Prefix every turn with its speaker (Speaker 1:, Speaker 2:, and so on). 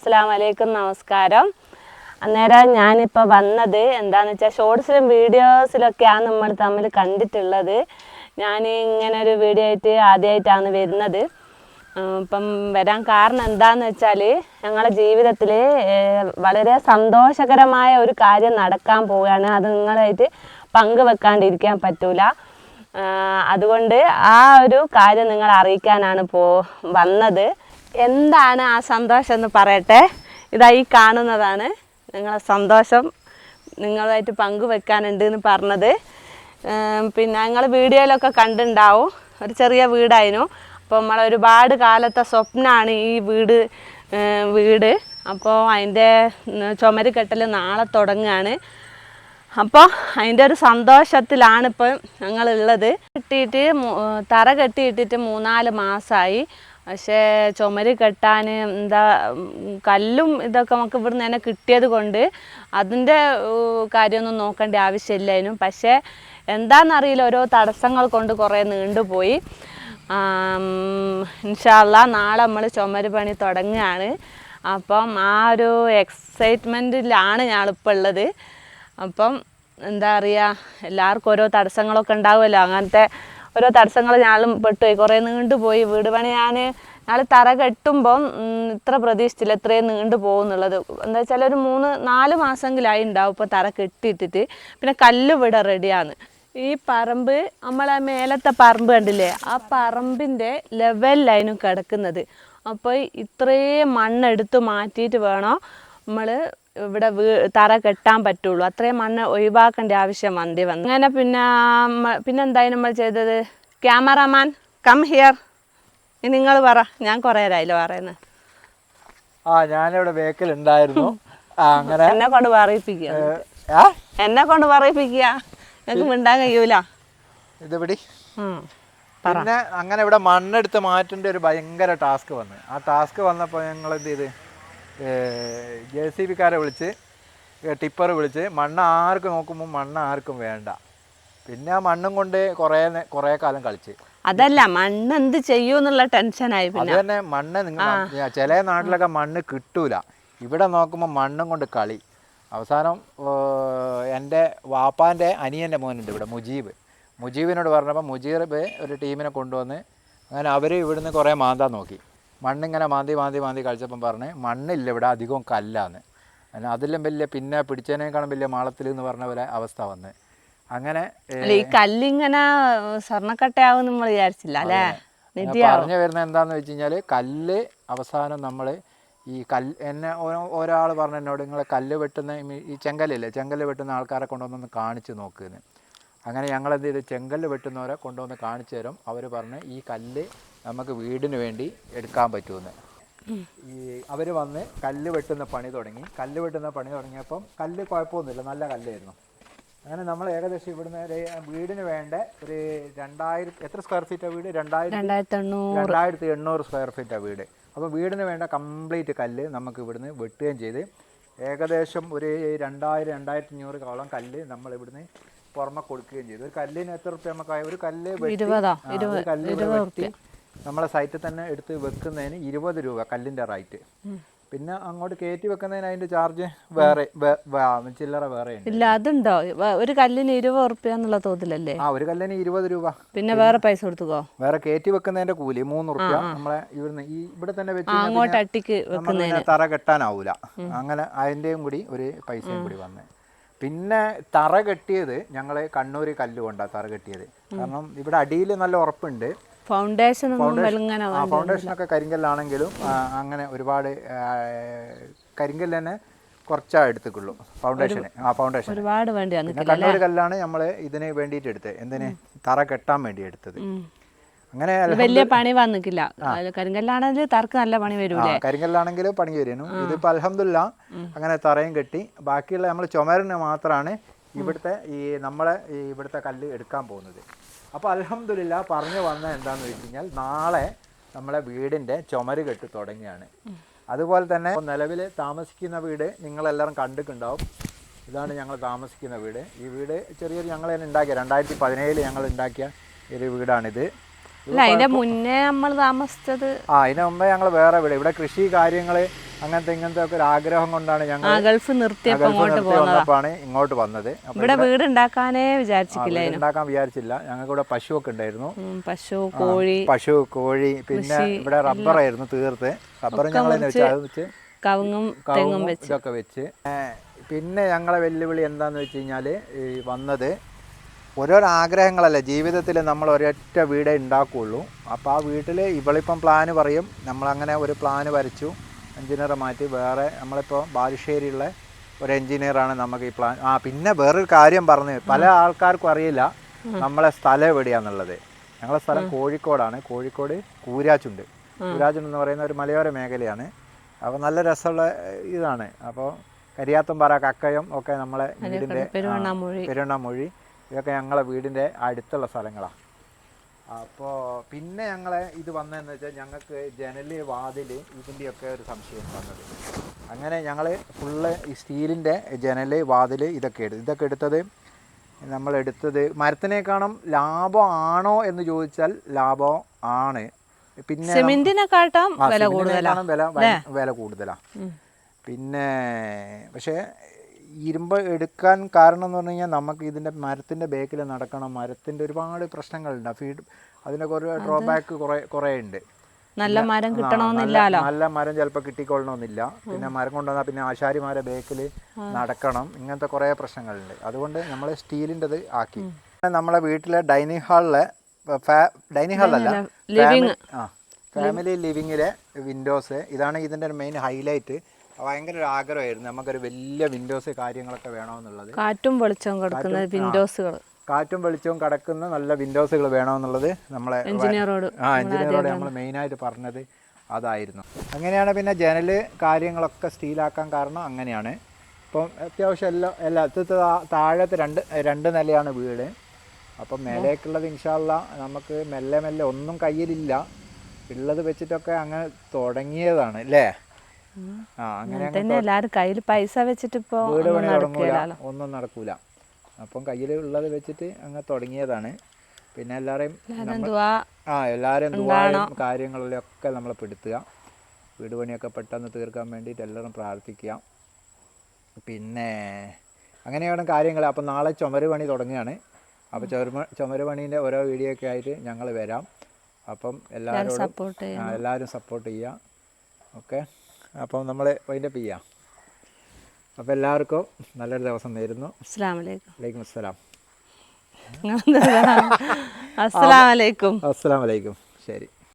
Speaker 1: അസ്സലാമു അലൈക്കും, നമസ്കാരം. അന്നേരം ഞാനിപ്പോൾ വന്നത് എന്താണെന്ന് വെച്ചാൽ ഷോർട്സിലും വീഡിയോസിലൊക്കെയാണ് നമ്മൾ തമ്മിൽ കണ്ടിട്ടുള്ളത്. ഞാൻ ഇങ്ങനെ ഒരു വീഡിയോ ആയിട്ട് ആദ്യമായിട്ടാണ് വരുന്നത്. ഇപ്പം വരാൻ കാരണം എന്താണെന്ന് വെച്ചാൽ ഞങ്ങളുടെ ജീവിതത്തിൽ വളരെ സന്തോഷകരമായ ഒരു കാര്യം നടക്കാൻ പോവുകയാണ്. അത് നിങ്ങളായിട്ട് പങ്കുവെക്കാണ്ടിരിക്കാൻ പറ്റൂല. അതുകൊണ്ട് ആ ഒരു കാര്യം നിങ്ങളെ അറിയിക്കാനാണ് വന്നത്. എന്താണ് ആ സന്തോഷം എന്ന് പറയട്ടെ. ഇതായി കാണുന്നതാണ് നിങ്ങളെ സന്തോഷം, നിങ്ങളുമായിട്ട് പങ്കുവെക്കാനുണ്ട് എന്ന് പറഞ്ഞത്. പിന്നെ ഞങ്ങൾ വീഡിയോയിലൊക്കെ കണ്ടിട്ടുണ്ടാവും, ഒരു ചെറിയ വീടായിരുന്നു. അപ്പോൾ നമ്മളെ ഒരുപാട് കാലത്തെ സ്വപ്നമാണ് ഈ വീട്. അപ്പോൾ അതിൻ്റെ ചുമര് കെട്ടൽ നാളെ തുടങ്ങുകയാണ്. അപ്പോൾ അതിൻ്റെ ഒരു സന്തോഷത്തിലാണ് ഇപ്പം ഞങ്ങളുള്ളത്. തറ കെട്ടിയിട്ടിട്ട് 3-4 മാസമായി. പക്ഷേ ചുമര് കെട്ടാൻ കല്ലും ഇതൊക്കെ നമുക്ക് ഇവിടുന്ന് തന്നെ കിട്ടിയത് കൊണ്ട് അതിൻ്റെ കാര്യമൊന്നും നോക്കേണ്ട ആവശ്യമില്ലായിരുന്നു. പക്ഷേ എന്താണെന്നറിയില്ല, ഓരോ തടസ്സങ്ങൾ കൊണ്ട് കുറേ നീണ്ടുപോയി. ഇൻഷാ അല്ലാഹ് നാളെ നമ്മൾ ചുമര് പണി തുടങ്ങുകയാണ്. അപ്പം ആ ഒരു എക്സൈറ്റ്മെൻറ്റിലാണ് ഞാനിപ്പോൾ ഉള്ളത്. അപ്പം എന്താ പറയുക, എല്ലാവർക്കും ഓരോ തടസ്സങ്ങളൊക്കെ ഉണ്ടാവുമല്ലോ. അങ്ങനത്തെ ഓരോ തടസ്സങ്ങൾ ഞാളും പെട്ടുപോയി, കുറേ നീണ്ടുപോയി. വീട് പണി ഞങ്ങൾ തറ കെട്ടുമ്പം ഇത്ര പ്രതീക്ഷിച്ചില്ല ഇത്രയും നീണ്ടു പോകുന്നുള്ളത്. എന്താ വെച്ചാൽ ഒരു 3-4 മാസമെങ്കിലായി ഉണ്ടാവും ഇപ്പോൾ തറ കെട്ടിയിട്ടിട്ട്. പിന്നെ കല്ല് ഇവിടെ റെഡിയാണ്. ഈ പറമ്പ്, നമ്മളെ മേലത്തെ പറമ്പ് കണ്ടില്ലേ, ആ പറമ്പിൻ്റെ ലെവലിലായിരുന്നു കിടക്കുന്നത്. അപ്പോൾ ഇത്രയും മണ്ണെടുത്ത് മാറ്റിയിട്ട് വേണം നമ്മൾ ഇവിടെ തറ കെട്ടാൻ പറ്റുള്ളൂ. അത്രയും മണ്ണ് ഒഴിവാക്കേണ്ട ആവശ്യം വന്നു. അങ്ങനെ പിന്നെ എന്തായാലും നമ്മൾ ചെയ്തത്, ക്യാമറാമാൻ കം ഹിയർ, നിങ്ങൾ പറ, ഞാൻ കുറേ നേരമായില്ലോ പറയുന്നത്.
Speaker 2: ഞാനിവിടെ ബേക്കിലുണ്ടായിരുന്നു. അങ്ങനെ
Speaker 1: എന്നെ കൊണ്ട് പറയിപ്പിക്കുക എനിക്ക് മിണ്ടാൻ കഴിയൂല.
Speaker 2: ഇത് പിടി. പിന്നെ അങ്ങനെ ഇവിടെ മണ്ണെടുത്ത് മാറ്റേണ്ട ഒരു ഭയങ്കര ടാസ്ക് വന്നു. ആ ടാസ്ക് വന്നപ്പോൾ ഞങ്ങൾ എന്ത് ചെയ്ത്, JCB-കാരെ വിളിച്ച്, ടിപ്പർ വിളിച്ച്, മണ്ണ് ആർക്കും നോക്കുമ്പോൾ മണ്ണ് ആർക്കും വേണ്ട. പിന്നെ ആ മണ്ണും കൊണ്ട് കുറേ കാലം കളിച്ച്.
Speaker 1: അതല്ല, മണ്ണ് എന്ത് ചെയ്യൂന്നുള്ള ടെൻഷനായി.
Speaker 2: അത് തന്നെ, മണ്ണ് ചില നാട്ടിലൊക്കെ മണ്ണ് കിട്ടൂല. ഇവിടെ നോക്കുമ്പോൾ മണ്ണും കൊണ്ട് കളി. അവസാനം എൻ്റെ വാപ്പാൻ്റെ അനിയൻ്റെ മോനുണ്ട് ഇവിടെ, മുജീബിനോട് പറഞ്ഞപ്പോൾ മുജീബ് ഒരു ടീമിനെ കൊണ്ടുവന്ന്, അങ്ങനെ അവർ ഇവിടുന്ന് കുറേ മാന്താൻ നോക്കി. മണ്ണിങ്ങനെ മാന്തി കളിച്ചപ്പം പറഞ്ഞ് മണ്ണില്ല ഇവിടെ, അധികവും കല്ലാണ്. അതിലും വലിയ പിന്നെ പിടിച്ചതിനേക്കാളും വലിയ മാളത്തിൽ എന്ന് പറഞ്ഞ പോലെ അവസ്ഥ വന്ന്. അങ്ങനെ
Speaker 1: ഈ കല്ലിങ്ങനെ സ്വർണ്ണക്കട്ടയാവും നമ്മൾ വിചാരിച്ചില്ല അല്ലേ.
Speaker 2: പറഞ്ഞു വരുന്നത് എന്താണെന്ന് വെച്ച് കഴിഞ്ഞാൽ, കല്ല് അവസാനം നമ്മൾ ഈ എന്നെ ഒരാൾ പറഞ്ഞു എന്നോട്, നിങ്ങളെ കല്ല് വെട്ടുന്ന ഈ ചെങ്കല്ല് വെട്ടുന്ന ആൾക്കാരെ കൊണ്ടുവന്നൊന്ന് കാണിച്ച് നോക്കുന്ന്. അങ്ങനെ ഞങ്ങളെന്ത് ചെയ്ത്, ചെങ്കല്ല് വെട്ടുന്നവരെ കൊണ്ടുവന്ന് കാണിച്ചു തരും. അവർ പറഞ്ഞ് ഈ കല്ല് നമുക്ക് വീടിന് വേണ്ടി എടുക്കാൻ പറ്റുമെന്ന്. അവർ വന്ന് കല്ല് വെട്ടുന്ന പണി തുടങ്ങിയപ്പം കല്ല് കുഴപ്പമൊന്നുമില്ല, നല്ല കല്ലായിരുന്നു. അങ്ങനെ നമ്മൾ ഏകദേശം ഇവിടുന്ന് വീടിന് വേണ്ട ഒരു 2000 എത്ര സ്ക്വയർ ഫീറ്റാണ് വീട്, 2800 സ്ക്വയർ ഫീറ്റാണ് വീട്. അപ്പോൾ വീടിന് വേണ്ട കംപ്ലീറ്റ് കല്ല് നമുക്ക് ഇവിടുന്ന് വെട്ടുകയും ചെയ്ത്, ഏകദേശം ഒരു 2000-2500 കല്ല് നമ്മൾ ഇവിടുന്ന് പുറമെ കൊടുക്കുകയും ചെയ്തു. ഒരു കല്ലിന് എത്ര റുപ്യ നമുക്കായ, ഒരു കല്ല് വെട്ടി നമ്മളെ സൈറ്റിൽ തന്നെ എടുത്ത് വെക്കുന്നതിന് 20 രൂപ കല്ലിൻ്റെ റേറ്റ്. പിന്നെ അങ്ങോട്ട് കയറ്റി വെക്കുന്നതിന് അതിൻ്റെ ചാർജ് വേറെ, ചില്ലറ വേറെ
Speaker 1: ഇല്ല. അതുണ്ടോ ഒരു കല്ലിന് 20 റുപ്യ എന്നുള്ള തോതിലല്ലേ?
Speaker 2: ഒരു കല്ലിന് 20 രൂപ.
Speaker 1: പിന്നെ വേറെ പൈസ കൊടുത്തുക്കോ?
Speaker 2: വേറെ കയറ്റി വെക്കുന്നതിന്റെ കൂലി 3 റുപ്യ. നമ്മളെ ഇവിടെ തന്നെ വെച്ച് തറ കെട്ടാനാവൂല. അങ്ങനെ അതിൻ്റെയും കൂടി ഒരു പൈസയും കൂടി വന്ന്. പിന്നെ തറ കെട്ടിയത് ഞങ്ങൾ കണ്ണൂർ കല്ല് കൊണ്ടാണ് തറ കെട്ടിയത്. കാരണം ഇവിടെ അടിയിൽ നല്ല ഉറപ്പുണ്ട്. ഫൗണ്ടേഷനൊക്കെ കരിങ്കല്ലാണെങ്കിലും അങ്ങനെ ഒരുപാട് കരിങ്കല്ല് തന്നെ കുറച്ചാ എടുത്തുള്ളൂ ഫൗണ്ടേഷന്. പിന്നെ കണ്ണൂർ കല്ലാണ് നമ്മൾ ഇതിന് വേണ്ടിയിട്ട് എടുത്തത്, എന്തിന്, തറ കെട്ടാൻ വേണ്ടി എടുത്തത്. അങ്ങനെ
Speaker 1: വലിയ പണി വന്നിട്ടില്ല. കരിങ്കല്ലാണെങ്കിൽ തറക്ക് നല്ല പണി വരും,
Speaker 2: കരിങ്കല്ലാണെങ്കിലും പണി വരുന്നു. ഇതിപ്പോൾ അൽഹംദുലില്ലാ അങ്ങനെ തറയും കെട്ടി. ബാക്കിയുള്ള നമ്മൾ ചുമരിന് മാത്രമാണ് നമ്മളെ ഇവിടുത്തെ കല്ല് എടുക്കാൻ പോകുന്നത്. അപ്പോൾ അൽഹംദുലില്ലാ പറഞ്ഞു വന്നത് എന്താണെന്ന് വെച്ച് കഴിഞ്ഞാൽ, നാളെ നമ്മളെ വീടിൻ്റെ ചുമര് കെട്ട് തുടങ്ങിയാണ്. അതുപോലെ തന്നെ നിലവിൽ താമസിക്കുന്ന വീട് നിങ്ങളെല്ലാവരും കണ്ടിട്ടുണ്ടാവും. ഇതാണ് ഞങ്ങൾ താമസിക്കുന്ന വീട്. ഈ വീട് ചെറിയൊരു ഞങ്ങൾ തന്നെ ഉണ്ടാക്കിയ 2017 ഞങ്ങൾ ഉണ്ടാക്കിയ ഒരു വീടാണിത്.
Speaker 1: അല്ല അതിന്റെ മുന്നേ നമ്മൾ താമസിച്ചത്
Speaker 2: അതിന് മുമ്പേ ഞങ്ങൾ വേറെ ഇവിടെ കൃഷി കാര്യങ്ങൾ അങ്ങനത്തെ ഇങ്ങനത്തെ ഒക്കെ ഒരു ആഗ്രഹം കൊണ്ടാണ് ഞങ്ങൾ
Speaker 1: ഗൾഫ് നിർത്തിയപ്പോൾ
Speaker 2: വന്നപ്പോഴാണ് ഇങ്ങോട്ട് വന്നത്.
Speaker 1: ഇവിടെ വീട് ഉണ്ടാക്കാനേ വിചാരിച്ചിട്ടില്ല,
Speaker 2: ഉണ്ടാക്കാൻ വിചാരിച്ചില്ല. ഞങ്ങൾക്ക് ഇവിടെ പശുവൊക്കെ ഉണ്ടായിരുന്നു,
Speaker 1: പശു
Speaker 2: കോഴി പിന്നെ ഇവിടെ റബ്ബറായിരുന്നു തീർത്ത്. റബ്ബർ ഞങ്ങൾ വെച്ച്
Speaker 1: കവുങ്ങും തെങ്ങും
Speaker 2: ഇതൊക്കെ വെച്ച്. പിന്നെ ഞങ്ങളെ വെല്ലുവിളി എന്താന്ന് വെച്ച് കഴിഞ്ഞാൽ ഈ വന്നത് ഓരോരോ ആഗ്രഹങ്ങളല്ലേ ജീവിതത്തിൽ, നമ്മൾ ഒരൊറ്റ വീടേ ഉണ്ടാക്കുകയുള്ളൂ. അപ്പോൾ ആ വീട്ടിൽ ഇവളിപ്പം പ്ലാന് പറയും, നമ്മളങ്ങനെ ഒരു പ്ലാന് വരച്ചു, എൻജിനീയറെ മാറ്റി വേറെ നമ്മളിപ്പോൾ ബാലുശ്ശേരിയുള്ള ഒരു എൻജിനീയറാണ് നമുക്ക് ഈ പ്ലാൻ. പിന്നെ വേറൊരു കാര്യം പറഞ്ഞു, പല ആൾക്കാർക്കും അറിയില്ല നമ്മളെ സ്ഥലം എവിടെയാണെന്നുള്ളത്. ഞങ്ങളെ സ്ഥലം കോഴിക്കോടാണ്. കോഴിക്കോട് കൂരാച്ചുണ്ട് എന്ന് പറയുന്ന ഒരു മലയോര മേഖലയാണ്. അപ്പോൾ നല്ല രസമുള്ള ഇതാണ്. അപ്പോൾ കരിയാത്തുംപാറ, കക്കയം ഒക്കെ നമ്മളെ വീടിൻ്റെ, പെരുവണ്ണാമൊഴി ഇതൊക്കെ ഞങ്ങളെ വീടിൻ്റെ അടുത്തുള്ള സ്ഥലങ്ങളാണ്. അപ്പോൾ പിന്നെ ഞങ്ങളെ ഇത് വന്നതെന്ന് വെച്ചാൽ ഞങ്ങൾക്ക് ജനൽ, വാതിൽ ഇതിൻ്റെയൊക്കെ ഒരു സംശയം വന്നത്. അങ്ങനെ ഞങ്ങൾ ഫുള്ള് ഈ സ്റ്റീലിൻ്റെ ജനൽ, വാതിൽ ഇതൊക്കെ എടുത്തത് നമ്മളെടുത്തത് മരത്തിനേക്കാളും ലാഭമാണോ എന്ന് ചോദിച്ചാൽ ലാഭം ആണ്. പിന്നെ
Speaker 1: സിമെന്റിനെക്കാളും
Speaker 2: വില കൂടുതലാണ്. പിന്നെ പക്ഷേ ഇരുമ്പ് എടുക്കാൻ കാരണം എന്ന് പറഞ്ഞു കഴിഞ്ഞാൽ നമുക്ക് ഇതിൻ്റെ മരത്തിൻ്റെ ബേക്കിൽ നടക്കണം. മരത്തിൻ്റെ ഒരുപാട് പ്രശ്നങ്ങളുണ്ട്. ഫീഡ് അതിനൊക്കെ ഒരു ഡ്രോബാക്ക് കുറേ ഉണ്ട്.
Speaker 1: നല്ല മരം കിട്ടണമെന്നില്ലല്ലോ,
Speaker 2: നല്ല മരം ചിലപ്പോൾ കിട്ടിക്കൊള്ളണമെന്നില്ല. പിന്നെ മരം കൊണ്ടുവന്നാൽ പിന്നെ ആശാരിമാരെ ബേക്കിൽ നടക്കണം. ഇങ്ങനത്തെ കുറേ പ്രശ്നങ്ങളുണ്ട്. അതുകൊണ്ട് നമ്മൾ സ്റ്റീലിൻ്റെത് ആക്കി. നമ്മളെ വീട്ടിലെ ഡൈനിങ് ഹാളിലെ ഫാമിലി ലിവിങ്ങിലെ വിൻഡോസ് ഇതാണ് ഇതിൻ്റെ മെയിൻ ഹൈലൈറ്റ്. ഭയങ്കര ഒരു ആഗ്രഹമായിരുന്നു നമുക്കൊരു വലിയ വിൻഡോസ് കാര്യങ്ങളൊക്കെ വേണമെന്നുള്ളത്.
Speaker 1: കാറ്റും വെളിച്ചവും കിടക്കുന്ന വിൻഡോസുകൾ,
Speaker 2: കാറ്റും വെളിച്ചവും കിടക്കുന്ന നല്ല വിൻഡോസുകൾ വേണമെന്നുള്ളത് നമ്മളെ എഞ്ചിനീയറോട് നമ്മൾ മെയിനായിട്ട് പറഞ്ഞത് അതായിരുന്നു. അങ്ങനെയാണ് പിന്നെ ജനൽ കാര്യങ്ങളൊക്കെ സ്റ്റീലാക്കാൻ കാരണം അങ്ങനെയാണ്. ഇപ്പം അത്യാവശ്യം താഴത്തെ രണ്ട് നിലയാണ് വീട്. അപ്പം മേലേക്കുള്ളത് ഇൻഷാ അല്ലാ നമുക്ക് മെല്ലെ ഒന്നും കയ്യിലില്ല, ഉള്ളത് വെച്ചിട്ടൊക്കെ അങ്ങനെ തുടങ്ങിയതാണ് അല്ലേ. അങ്ങനെ
Speaker 1: എല്ലാവരും കയ്യിൽ പൈസ വെച്ചിട്ട്
Speaker 2: വീട് പണി തുടങ്ങൂല, ഒന്നും നടക്കൂല. അപ്പം കയ്യിൽ ഉള്ളത് വെച്ചിട്ട് അങ്ങനെ തുടങ്ങിയതാണ്. പിന്നെ എല്ലാവരും കാര്യങ്ങളിലൊക്കെ നമ്മൾ പെടുത്തുക, വീട് പണിയൊക്കെ പെട്ടെന്ന് തീർക്കാൻ വേണ്ടിയിട്ട് എല്ലാവരും പ്രാർത്ഥിക്കുക. പിന്നെ അങ്ങനെയാണ് കാര്യങ്ങൾ. അപ്പം നാളെ ചുമര് പണി തുടങ്ങുകയാണ്. അപ്പോൾ ചുമര് പണീൻ്റെ ഓരോ വീഡിയോ ഒക്കെ ആയിട്ട് ഞങ്ങൾ വരാം. അപ്പം എല്ലാവരും സപ്പോർട്ട് ചെയ്യുക. ഓക്കെ, അപ്പം നമ്മൾ വൈൻഡപ്പ് ചെയ്യാം. അപ്പോൾ എല്ലാവർക്കും നല്ലൊരു ദിവസം നേരുന്നു. വലൈക്കും അസ്സലാം.
Speaker 1: അസ്സലാമലൈക്കും.
Speaker 2: അസ്സലാമലൈക്കും. ശരി.